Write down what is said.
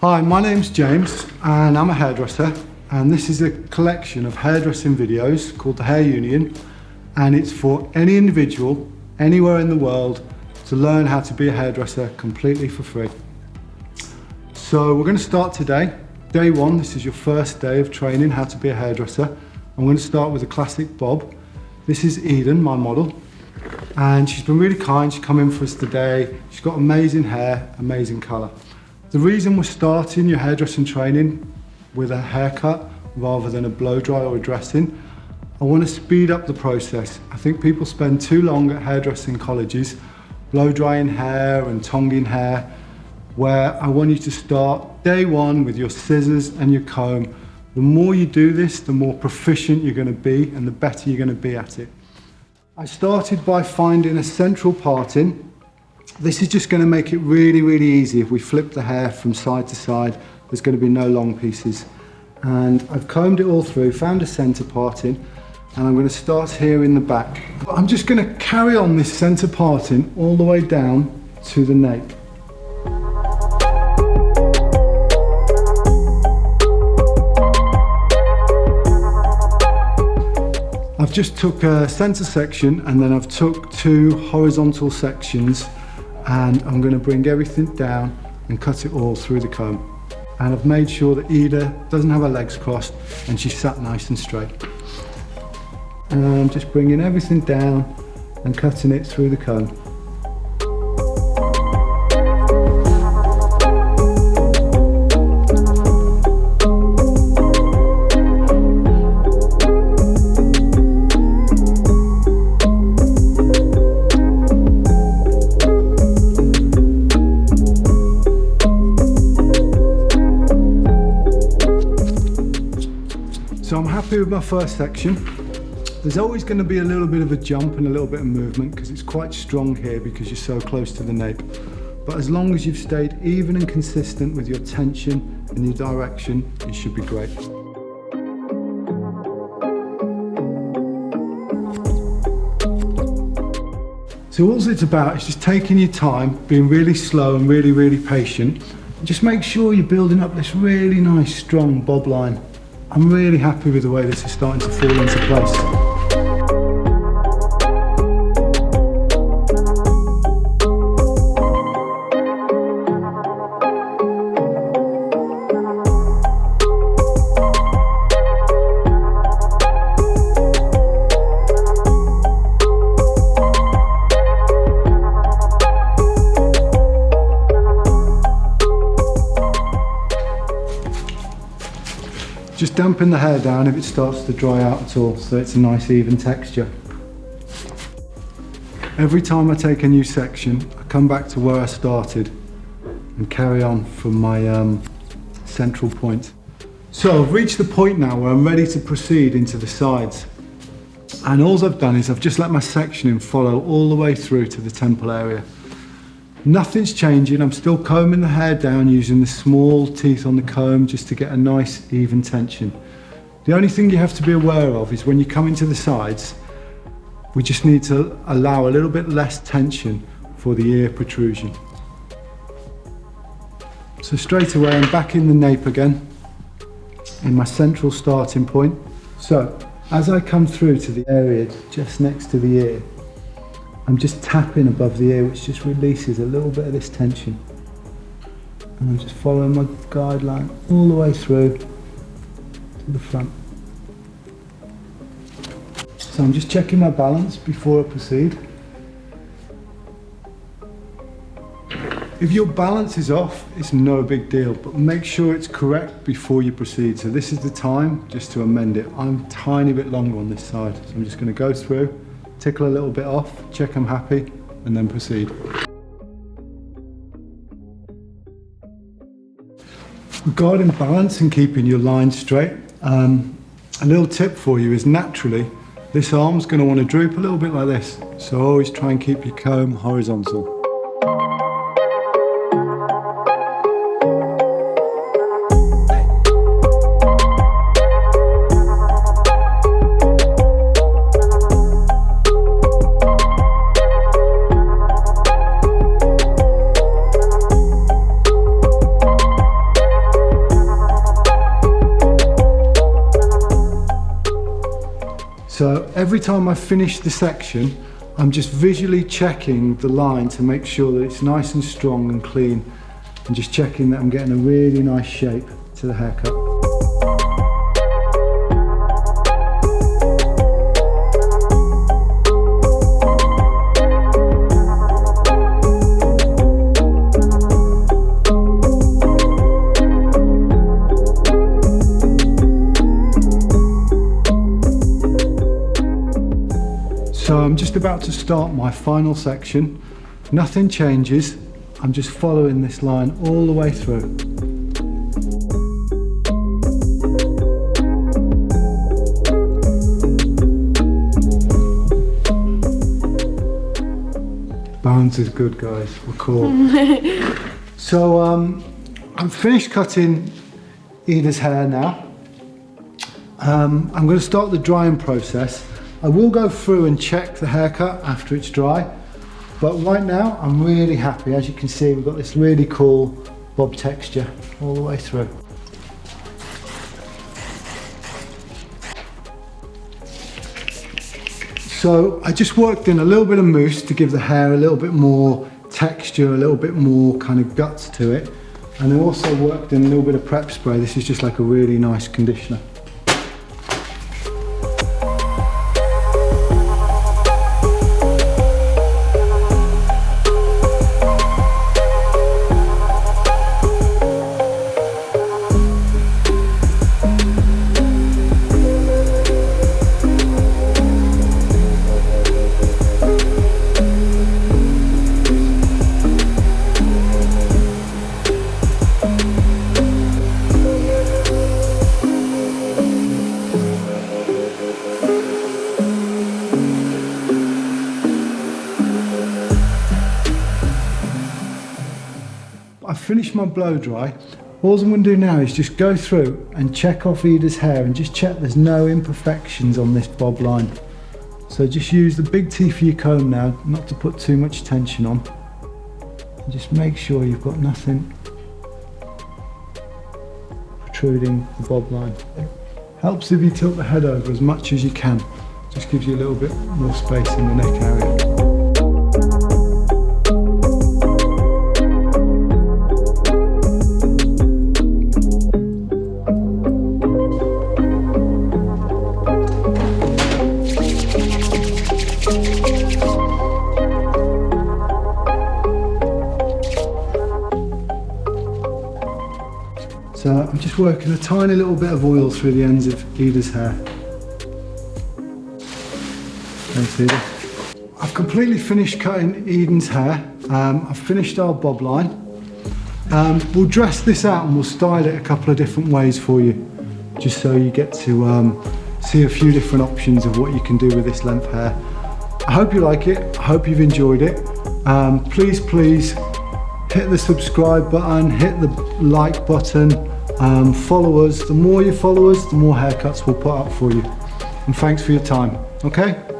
Hi, my name's James and I'm a hairdresser, and this is a collection of hairdressing videos called the Hair Union, and it's for any individual anywhere in the world to learn how to be a hairdresser completely for free. So we're going to start today. Day one, this is your first day of training how to be a hairdresser. I'm going to start with a classic bob. This is Eden, my model, and she's been really kind. She's come in for us today. She's got amazing hair, amazing colour. The reason we're starting your hairdressing training with a haircut rather than a blow dry or a dressing, I want to speed up the process. I think people spend too long at hairdressing colleges blow drying hair and tonging hair, where I want you to start day one with your scissors and your comb. The more you do this, the more proficient you're going to be and the better you're going to be at it. I started by finding a central parting. This is just going to make it really, really easy. If we flip the hair from side to side, there's going to be no long pieces. And I've combed it all through, found a centre parting, and I'm going to start here in the back. I'm just going to carry on this centre parting all the way down to the nape. I've just took a centre section and then I've took two horizontal sections, and I'm going to bring everything down and cut it all through the comb. And I've made sure that Ida doesn't have her legs crossed and she's sat nice and straight. And I'm just bringing everything down and cutting it through the comb. So I'm happy with my first section. There's always going to be a little bit of a jump and a little bit of movement because it's quite strong here because you're so close to the nape. But as long as you've stayed even and consistent with your tension and your direction, it should be great. So all it's about is just taking your time, being really slow and really, really patient. And just make sure you're building up this really nice, strong bob line. I'm really happy with the way this is starting to fall into place. Just dampen the hair down if it starts to dry out at all, so it's a nice even texture. Every time I take a new section, I come back to where I started and carry on from my central point. So I've reached the point now where I'm ready to proceed into the sides. And all I've done is I've just let my sectioning follow all the way through to the temple area. Nothing's changing. I'm still combing the hair down using the small teeth on the comb just to get a nice even tension. The only thing you have to be aware of is when you come into the sides, we just need to allow a little bit less tension for the ear protrusion. So straight away I'm back in the nape again, in my central starting point. So as I come through to the area just next to the ear, I'm just tapping above the ear, which just releases a little bit of this tension. And I'm just following my guideline all the way through to the front. So I'm just checking my balance before I proceed. If your balance is off, it's no big deal, but make sure it's correct before you proceed. So this is the time just to amend it. I'm a tiny bit longer on this side, so I'm just going to go through, tickle a little bit off, check I'm happy, and then proceed. Regarding balance and keeping your line straight, a little tip for you is naturally this arm's going to want to droop a little bit like this, so always try and keep your comb horizontal. So every time I finish the section, I'm just visually checking the line to make sure that it's nice and strong and clean, and just checking that I'm getting a really nice shape to the haircut. So I'm just about to start my final section. Nothing changes. I'm just following this line all the way through. Balance is good, guys. We're cool. So I'm finished cutting Ida's hair now. I'm going to start the drying process. I will go through and check the haircut after it's dry, but right now I'm really happy. As you can see, we've got this really cool bob texture all the way through. So I just worked in a little bit of mousse to give the hair a little bit more texture, a little bit more kind of guts to it, and I also worked in a little bit of prep spray. This is just like a really nice conditioner. I've finished my blow dry. All I'm going to do now is just go through and check off Ida's hair and just check there's no imperfections on this bob line. So just use the big teeth of your comb now, not to put too much tension on. And just make sure you've got nothing protruding the bob line. Helps if you tilt the head over as much as you can. Just gives you a little bit more space in the neck area. So I'm just working a tiny little bit of oil through the ends of Ida's hair. Thanks, Ida. I've completely finished cutting Eden's hair. I've finished our bob line. We'll dress this out and we'll style it a couple of different ways for you, just so you get to see a few different options of what you can do with this length hair. I hope you like it. I hope you've enjoyed it. Please hit the subscribe button, hit the like button, follow us. The more you follow us, the more haircuts we'll put up for you. And thanks for your time, okay?